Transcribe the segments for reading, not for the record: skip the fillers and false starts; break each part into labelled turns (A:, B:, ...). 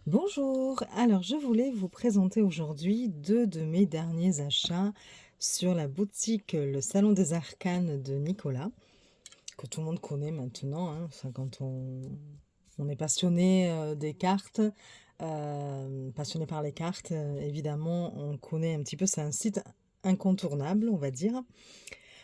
A: Bonjour, alors je voulais vous présenter aujourd'hui deux de mes derniers achats sur la boutique Le Salon des Arcanes de Nicolas, que tout le monde connaît maintenant, hein. Enfin, quand on est passionné des cartes, passionné par les cartes, évidemment on connaît un petit peu, c'est un site incontournable, on va dire.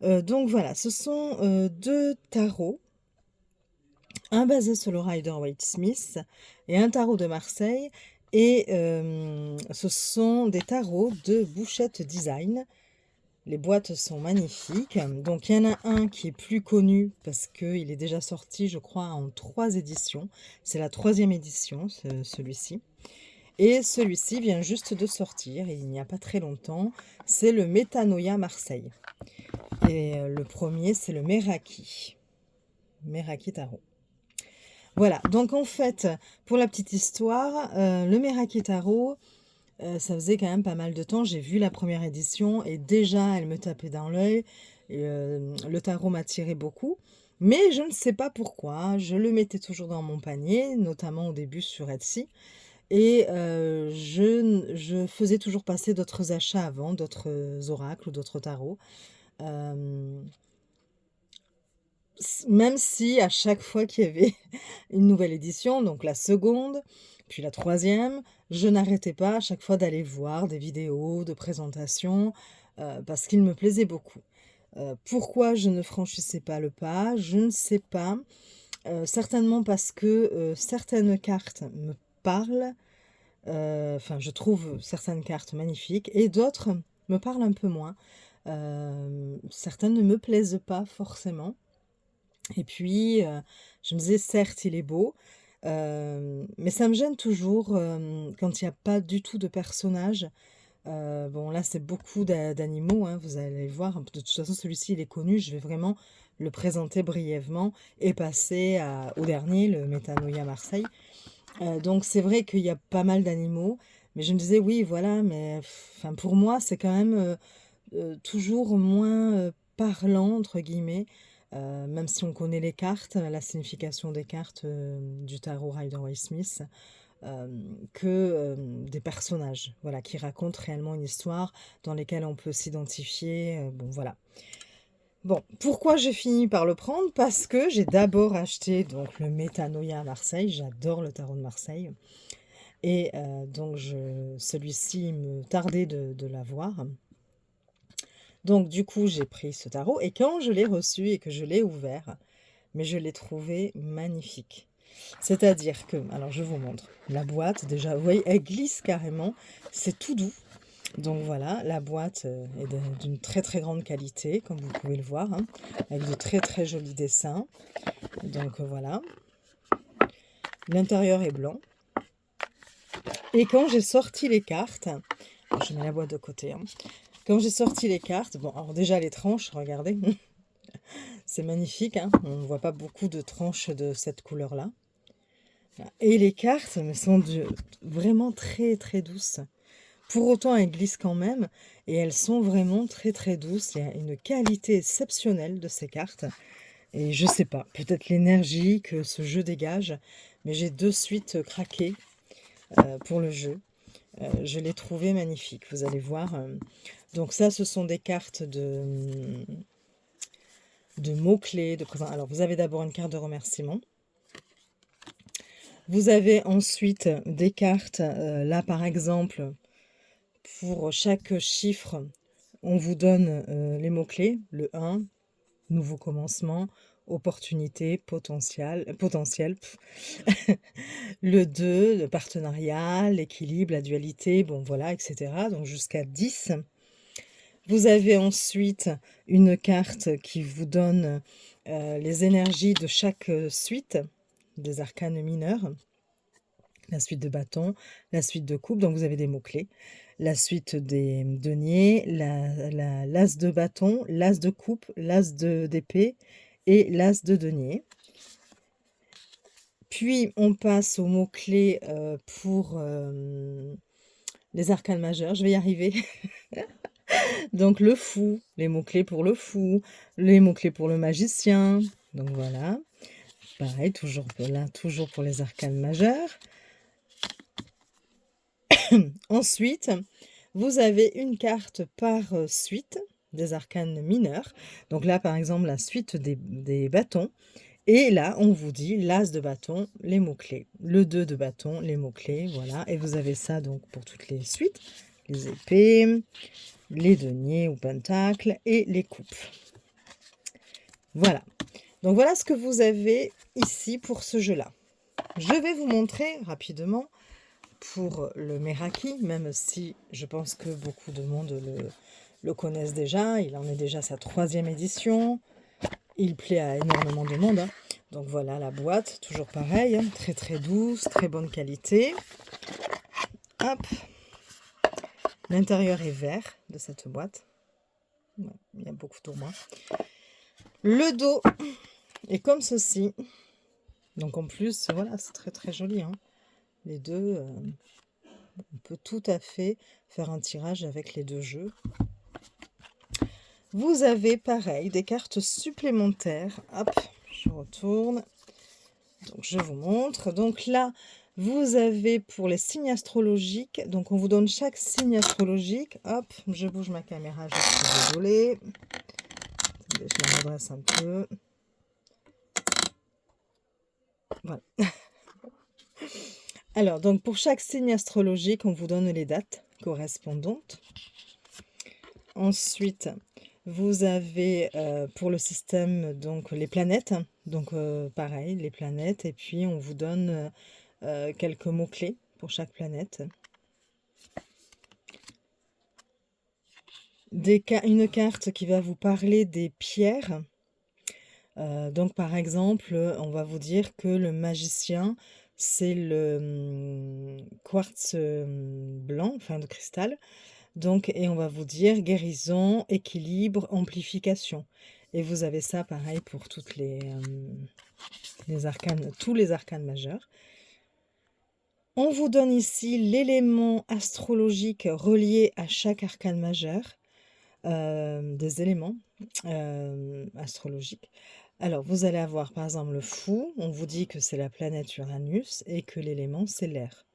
A: Donc voilà, ce sont deux tarots, un basé sur le Rider-Waite-Smith et un tarot de Marseille. Et ce sont des tarots de Bouchette Design. Les boîtes sont magnifiques. Donc il y en a un qui est plus connu parce qu'il est déjà sorti, je crois, en 3 éditions. C'est la 3e édition, celui-ci. Et celui-ci vient juste de sortir, il n'y a pas très longtemps. C'est le Métanoïa Marseille. Et le premier, c'est le Meraki. Meraki Tarot. Voilà, donc en fait, pour la petite histoire, le Meraki Tarot, ça faisait quand même pas mal de temps. J'ai vu la première édition et déjà, elle me tapait dans l'œil. Le tarot m'attirait beaucoup. Mais je ne sais pas pourquoi, je le mettais toujours dans mon panier, notamment au début sur Etsy. Et je faisais toujours passer d'autres achats avant, d'autres oracles ou d'autres tarots. Euh, Même si à chaque fois qu'il y avait une nouvelle édition, donc la seconde, puis la troisième, je n'arrêtais pas à chaque fois d'aller voir des vidéos, de présentations, parce qu'il me plaisait beaucoup. Pourquoi je ne franchissais pas le pas? Je ne sais pas. Certainement parce que certaines cartes me parlent. Enfin, je trouve certaines cartes magnifiques et d'autres me parlent un peu moins. Certaines ne me plaisent pas forcément. Et puis, je me disais, certes, il est beau, mais ça me gêne toujours quand il n'y a pas du tout de personnages. Bon, là, c'est beaucoup d'animaux, hein, vous allez voir. De toute façon, celui-ci, il est connu. Je vais vraiment le présenter brièvement et passer au dernier, le Métanoïa Marseille. Donc, c'est vrai qu'il y a pas mal d'animaux, mais je me disais, oui, voilà, mais enfin, pour moi, c'est quand même toujours moins parlant, entre guillemets, même si on connaît les cartes, la signification des cartes du tarot Rider-Waite-Smith, que des personnages, voilà, qui racontent réellement une histoire dans lesquelles on peut s'identifier. Bon, voilà. Bon, pourquoi j'ai fini par le prendre? Parce que j'ai d'abord acheté donc le Métanoïa à Marseille. J'adore le tarot de Marseille. Et donc celui-ci me tardait de l'avoir. Donc du coup, j'ai pris ce tarot et quand je l'ai reçu et que je l'ai ouvert, mais je l'ai trouvé magnifique. C'est-à-dire que, alors je vous montre, la boîte déjà, vous voyez, elle glisse carrément, c'est tout doux. Donc voilà, la boîte est d'une très très grande qualité, comme vous pouvez le voir, hein, avec de très très jolis dessins. Donc voilà, l'intérieur est blanc. Et quand j'ai sorti les cartes, je mets la boîte de côté, hein. Quand j'ai sorti les cartes, bon, alors déjà les tranches, regardez, c'est magnifique, hein. On ne voit pas beaucoup de tranches de cette couleur-là. Et les cartes me sont vraiment très très douces. Pour autant, elles glissent quand même et elles sont vraiment très très douces. Il y a une qualité exceptionnelle de ces cartes. Et je sais pas, peut-être l'énergie que ce jeu dégage, mais j'ai de suite craqué pour le jeu. Je l'ai trouvé magnifique, vous allez voir. Donc ça, ce sont des cartes de mots-clés, de présent. Alors, vous avez d'abord une carte de remerciement. Vous avez ensuite des cartes, là par exemple, pour chaque chiffre, on vous donne les mots-clés, le 1, nouveau commencement, opportunité, potentiel, le 2, le partenariat, l'équilibre, la dualité, bon voilà, etc. Donc jusqu'à 10. Vous avez ensuite une carte qui vous donne les énergies de chaque suite des arcanes mineurs. La suite de bâton, la suite de coupe, donc vous avez des mots-clés. La suite des deniers, l'as de bâton, l'as de coupe, l'as d'épée et l'as de denier. Puis on passe aux mots-clés pour les arcanes majeures, je vais y arriver. Donc le fou, les mots-clés pour le fou, les mots-clés pour le magicien. Donc voilà, pareil, toujours là, toujours pour les arcanes majeures. Ensuite, vous avez une carte par suite des arcanes mineurs. Donc là, par exemple, la suite des bâtons. Et là, on vous dit l'as de bâton, les mots-clés. Le 2 de bâton, les mots-clés, voilà. Et vous avez ça donc pour toutes les suites. Les épées, les deniers ou pentacles et les coupes. Voilà. Donc voilà ce que vous avez ici pour ce jeu-là. Je vais vous montrer rapidement pour le Meraki, même si je pense que beaucoup de monde le connaissent déjà. Il en est déjà sa 3e édition. Il plaît à énormément de monde. Hein. Donc voilà la boîte, toujours pareil, hein, très très douce, très bonne qualité. Hop. L'intérieur est vert de cette boîte. Ouais, il y a beaucoup de tournois. Le dos est comme ceci. Donc en plus, voilà, c'est très très joli. Hein. Les deux, on peut tout à fait faire un tirage avec les deux jeux. Vous avez pareil des cartes supplémentaires. Hop, je retourne. Donc je vous montre. Donc là, vous avez pour les signes astrologiques. Donc on vous donne chaque signe astrologique. Hop, je bouge ma caméra, je suis désolée. Attendez, je la redresse un peu. Voilà. Alors, donc pour chaque signe astrologique, on vous donne les dates correspondantes. Ensuite, vous avez pour le système donc les planètes. Donc pareil, les planètes. Et puis on vous donne quelques mots-clés pour chaque planète. Une carte qui va vous parler des pierres. Donc par exemple, on va vous dire que le magicien, c'est le quartz blanc, enfin de cristal. Donc, et on va vous dire guérison, équilibre, amplification. Et vous avez ça pareil pour toutes les arcanes, tous les arcanes majeurs. On vous donne ici l'élément astrologique relié à chaque arcane majeur, des éléments astrologiques. Alors, vous allez avoir par exemple le fou, on vous dit que c'est la planète Uranus et que l'élément c'est l'air.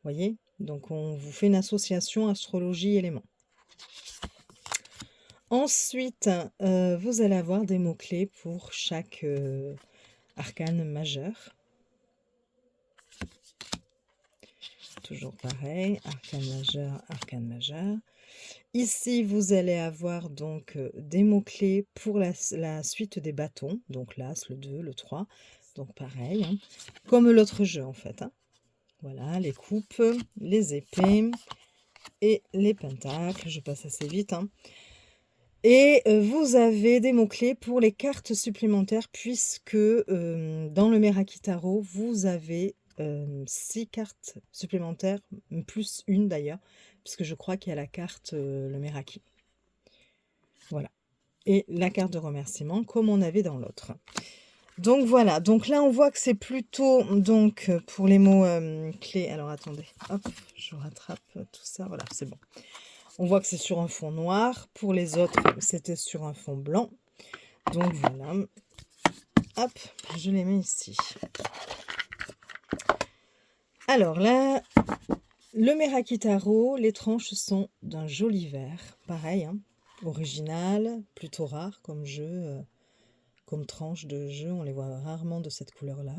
A: Voyez? Donc, on vous fait une association astrologie-éléments. Ensuite, vous allez avoir des mots-clés pour chaque arcane majeur. Toujours pareil, arcane majeur. Ici, vous allez avoir donc des mots-clés pour la suite des bâtons. Donc l'As, le 2, le 3. Donc pareil, hein, comme l'autre jeu en fait. Hein. Voilà, les coupes, les épées et les pentacles. Je passe assez vite. Hein. Et vous avez des mots-clés pour les cartes supplémentaires puisque dans le Meraki Tarot, vous avez 6 cartes supplémentaires, plus une d'ailleurs, puisque je crois qu'il y a la carte le Meraki. Voilà. Et la carte de remerciement comme on avait dans l'autre. Donc voilà, donc là on voit que c'est plutôt donc pour les mots clés. Alors attendez, hop, je rattrape tout ça, voilà, c'est bon. On voit que c'est sur un fond noir. Pour les autres, c'était sur un fond blanc. Donc voilà. Hop, je les mets ici. Alors là, le Meraki Tarot, les tranches sont d'un joli vert. Pareil, hein, original, plutôt rare comme jeu, comme tranche de jeu. On les voit rarement de cette couleur-là.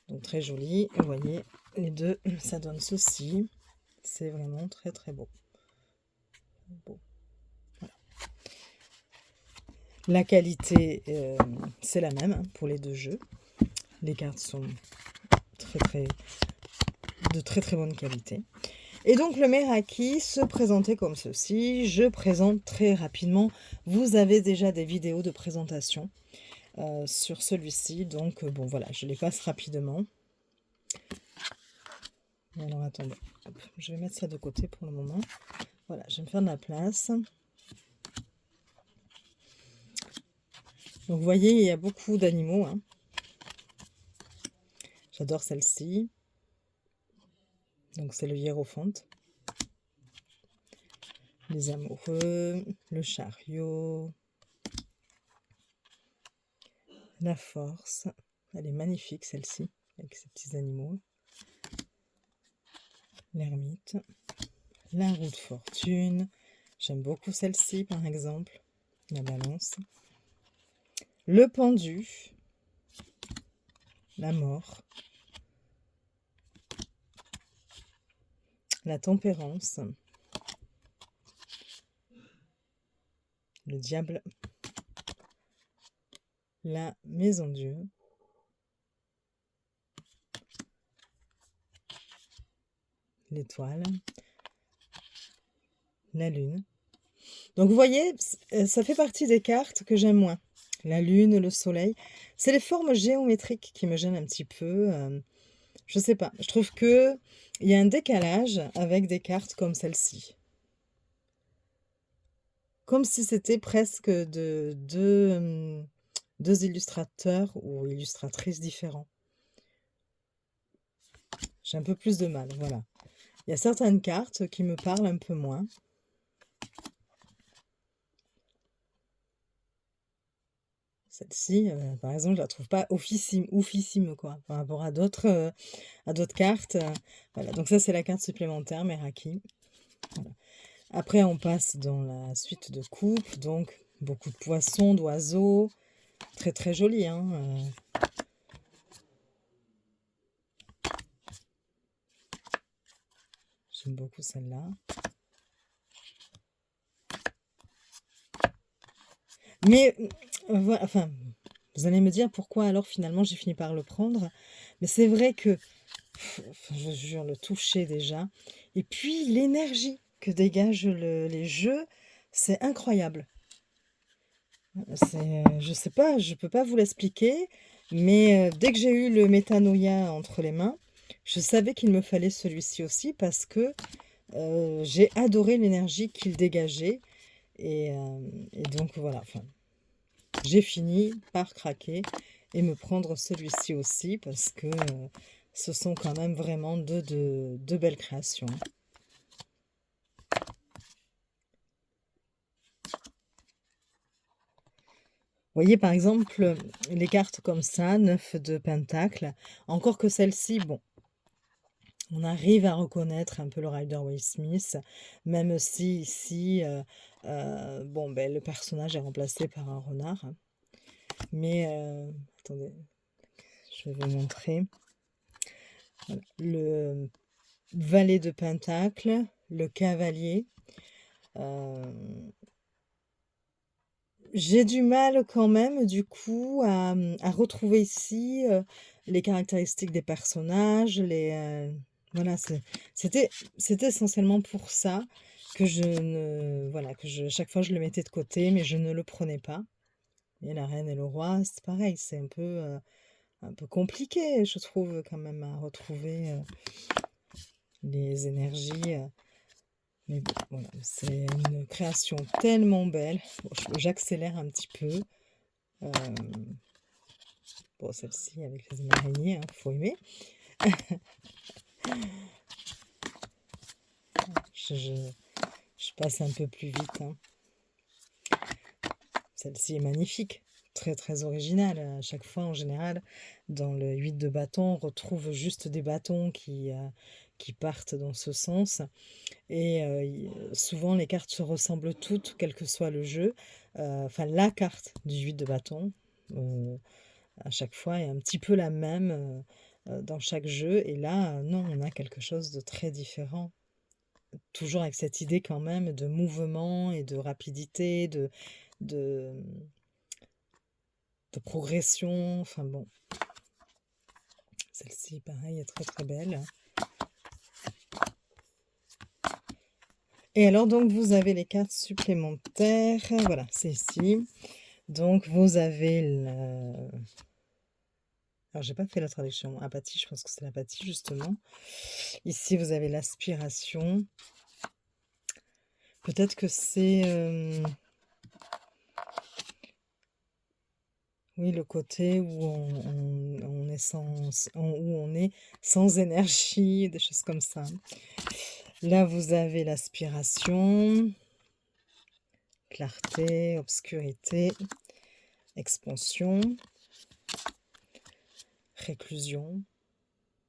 A: Donc très joli. Vous voyez, les deux, ça donne ceci. C'est vraiment très très beau. Beau. Voilà. La qualité, c'est la même hein, pour les deux jeux. Les cartes sont de très très bonne qualité. Et donc le Meraki se présentait comme ceci. Je présente très rapidement. Vous avez déjà des vidéos de présentation sur celui-ci. Donc bon voilà, je les passe rapidement. Alors attendez, hop, je vais mettre ça de côté pour le moment. Voilà, je vais me faire de la place. Donc vous voyez, il y a beaucoup d'animaux. Hein. J'adore celle-ci. Donc c'est le hiérophante. Les amoureux, le chariot, la force. Elle est magnifique celle-ci, avec ses petits animaux. l'ermite, la roue de fortune. J'aime beaucoup celle-ci, par exemple, la balance. Le pendu, la mort, la tempérance, le diable, la maison Dieu, l'étoile, la lune. Donc vous voyez, ça fait partie des cartes que j'aime moins. La lune, le soleil, c'est les formes géométriques qui me gênent un petit peu. Je sais pas, je trouve que il y a un décalage avec des cartes comme celle-ci. Comme si c'était presque deux illustrateurs ou illustratrices différents. J'ai un peu plus de mal, voilà. Il y a certaines cartes qui me parlent un peu moins. Celle-ci, par exemple, je la trouve pas oufissime, quoi, par rapport à d'autres cartes. Voilà, donc ça, c'est la carte supplémentaire, Meraki. Voilà. Après, on passe dans la suite de coupes, donc beaucoup de poissons, d'oiseaux. Très, très joli, hein. J'aime beaucoup celle-là. Mais, voilà, enfin, vous allez me dire pourquoi alors finalement j'ai fini par le prendre. Mais c'est vrai que, je vous jure, le toucher déjà. Et puis l'énergie que dégagent les jeux, c'est incroyable. Je sais pas, je peux pas vous l'expliquer, mais dès que j'ai eu le Métanoïa entre les mains, je savais qu'il me fallait celui-ci aussi parce que j'ai adoré l'énergie qu'il dégageait. Et donc voilà, enfin, j'ai fini par craquer et me prendre celui-ci aussi parce que ce sont quand même vraiment deux belles créations. Vous voyez par exemple les cartes comme ça, 9 de pentacle, encore que celle-ci, bon, on arrive à reconnaître un peu le Rider-Waite-Smith, même si ici, bon, ben, le personnage est remplacé par un renard. Mais, attendez, je vais vous montrer. Voilà. Le valet de pentacle, le cavalier. J'ai du mal quand même, du coup, à retrouver ici les caractéristiques des personnages. Voilà, c'était essentiellement pour ça que voilà, chaque fois je le mettais de côté, mais je ne le prenais pas. Et la reine et le roi, c'est pareil, c'est un peu compliqué, je trouve, quand même, à retrouver les énergies. Mais bon, voilà, c'est une création tellement belle. Bon, j'accélère un petit peu. Euh, bon, celle-ci avec les araignées, hein, faut aimer. je, je- je passe un peu plus vite, hein. Celle-ci est magnifique, très très originale. À chaque fois, en général, dans le 8 de bâton, on retrouve juste des bâtons qui partent dans ce sens. Et souvent, les cartes se ressemblent toutes, quel que soit le jeu. Enfin, la carte du 8 de bâton, à chaque fois, est un petit peu la même dans chaque jeu. Et là, non, on a quelque chose de très différent. Toujours avec cette idée quand même de mouvement et de rapidité, de, de progression. Enfin bon, celle-ci, pareil, est très très belle. Et alors, donc, vous avez les cartes supplémentaires. Voilà, c'est ici. Donc, vous avez le... Alors, j'ai pas fait la traduction. Apathie, je pense que c'est l'apathie, justement. Ici, vous avez l'aspiration. Peut-être que c'est... oui, le côté où on est où on est sans énergie, des choses comme ça. Là, vous avez l'aspiration, clarté, obscurité, expansion, réclusion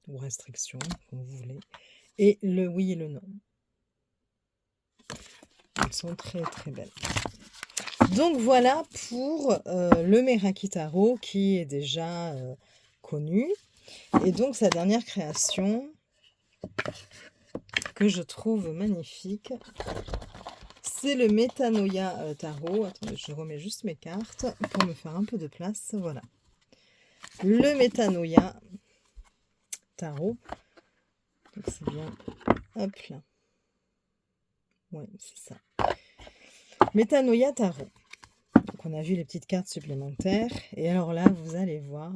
A: ou restriction, comme vous voulez. et le oui et le non. Elles sont très très belles. Donc voilà pour le Meraki Tarot qui est déjà connu. Et donc sa dernière création que je trouve magnifique, c'est le Metanoia Tarot. Attendez, je remets juste mes cartes pour me faire un peu de place. Voilà. Le Metanoia Tarot. Donc c'est bien. Hop là. Ouais, c'est ça. Metanoia Tarot. Donc on a vu les petites cartes supplémentaires. Et alors là, vous allez voir.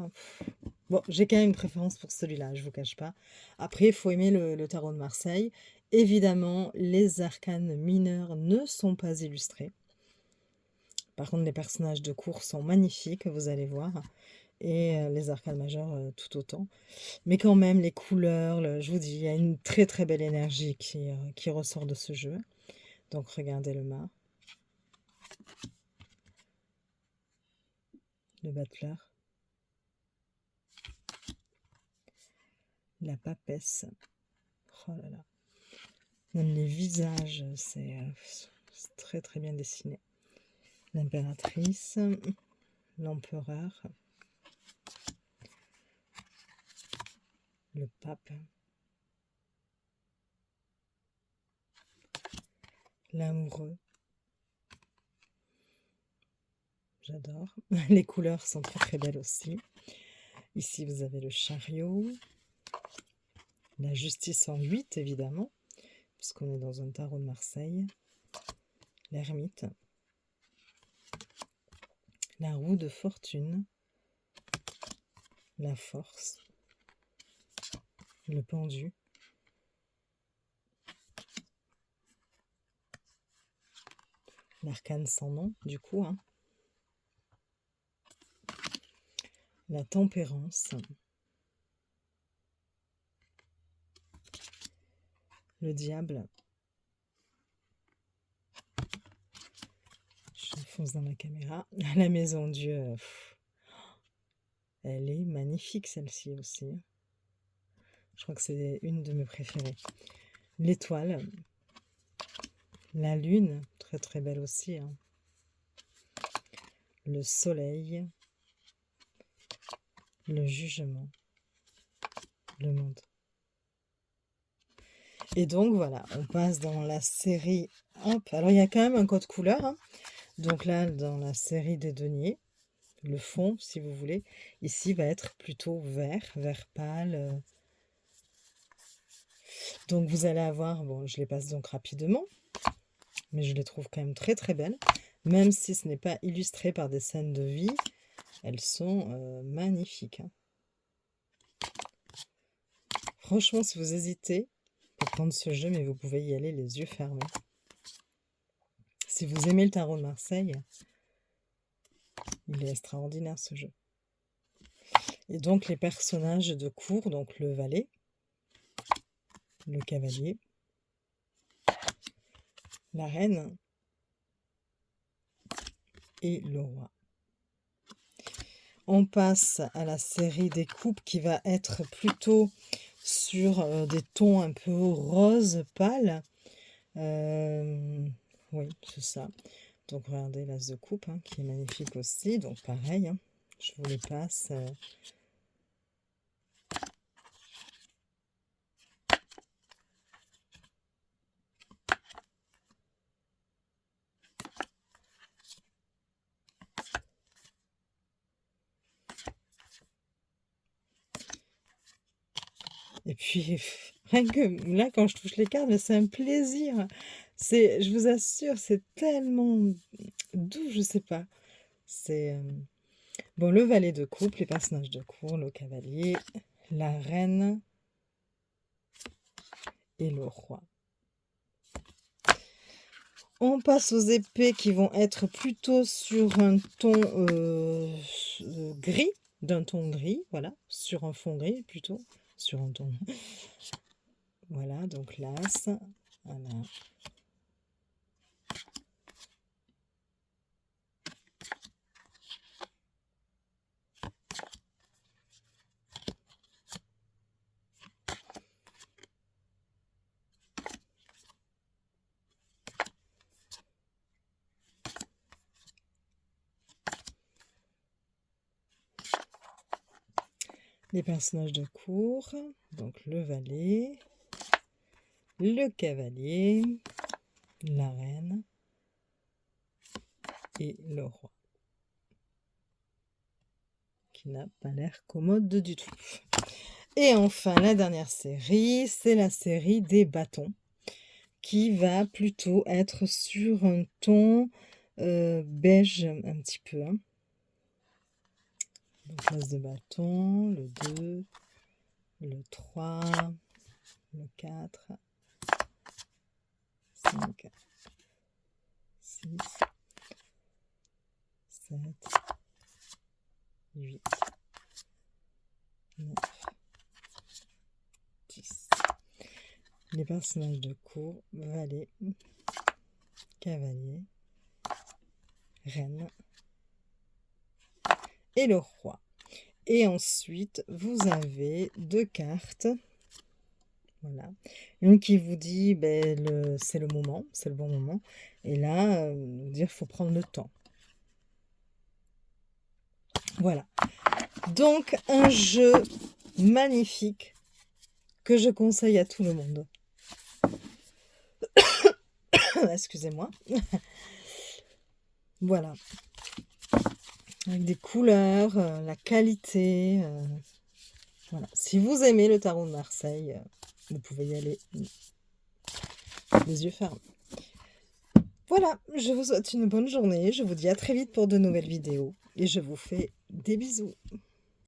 A: Bon, j'ai quand même une préférence pour celui-là, je ne vous cache pas. Après, il faut aimer le tarot de Marseille. Évidemment, les arcanes mineurs ne sont pas illustrés. Par contre, les personnages de cours sont magnifiques, vous allez voir. Et les arcanes majeures tout autant. Mais quand même, les couleurs, je vous dis, il y a une très très belle énergie qui ressort de ce jeu. Donc regardez le mât. Le battleur. La papesse. Oh là là. Même les visages, c'est très très bien dessiné. L'impératrice, l'empereur, le pape, l'amoureux. J'adore. Les couleurs sont très très belles aussi. Ici, vous avez le chariot, la justice en 8 évidemment, puisqu'on est dans un tarot de Marseille, l'ermite, la roue de fortune, la force, le pendu, l'arcane sans nom, du coup, hein. La tempérance, le diable. Je fonce dans la caméra. La maison Dieu, elle est magnifique celle-ci aussi. Je crois que c'est une de mes préférées. L'étoile, la lune, très très belle aussi, hein. Le soleil, le jugement, le monde. Et donc voilà, on passe dans la série. Hop, alors il y a quand même un code couleur, hein. Donc là, dans la série des deniers, le fond, si vous voulez, ici va être plutôt vert, vert pâle. Donc vous allez avoir, bon, je les passe donc rapidement, mais je les trouve quand même très très belles. Même si ce n'est pas illustré par des scènes de vie, elles sont magnifiques, hein. Franchement, si vous hésitez pour prendre ce jeu, mais vous pouvez y aller les yeux fermés. Si vous aimez le tarot de Marseille, il est extraordinaire ce jeu. Et donc les personnages de cour, donc le valet, le cavalier, la reine et le roi. On passe à la série des coupes qui va être plutôt sur des tons un peu rose pâle. Oui, c'est ça. Donc regardez l'as de coupe, hein, qui est magnifique aussi. Donc pareil, hein, je vous les passe. Et puis, rien que là, quand je touche les cartes, c'est un plaisir. Je vous assure, c'est tellement doux, je sais pas. C'est bon, le valet de coupe, les personnages de cour, le cavalier, la reine et le roi. On passe aux épées qui vont être plutôt sur un ton gris, d'un ton gris, voilà, sur un fond gris plutôt, sur un ton. Voilà, donc l'as, voilà. Les personnages de cour, donc le valet, le cavalier, la reine et le roi, qui n'a pas l'air commode du tout. Et enfin, la dernière série, c'est la série des bâtons, qui va plutôt être sur un ton beige un petit peu. Hein. Donc, l'as de bâton, le 2, le 3, le 4, 5, 6, 7, 8, 9, 10. Les personnages de cour, valet, cavalier, reine et le roi. Et ensuite, vous avez 2 cartes. Voilà. Une qui vous dit, c'est le moment, c'est le bon moment. Et là, vous dire, il faut prendre le temps. Voilà. Donc, un jeu magnifique que je conseille à tout le monde. Excusez-moi. Voilà. Avec des couleurs, la qualité. Voilà. Si vous aimez le tarot de Marseille, vous pouvez y aller les yeux fermés. Voilà, je vous souhaite une bonne journée. Je vous dis à très vite pour de nouvelles vidéos. Et je vous fais des bisous.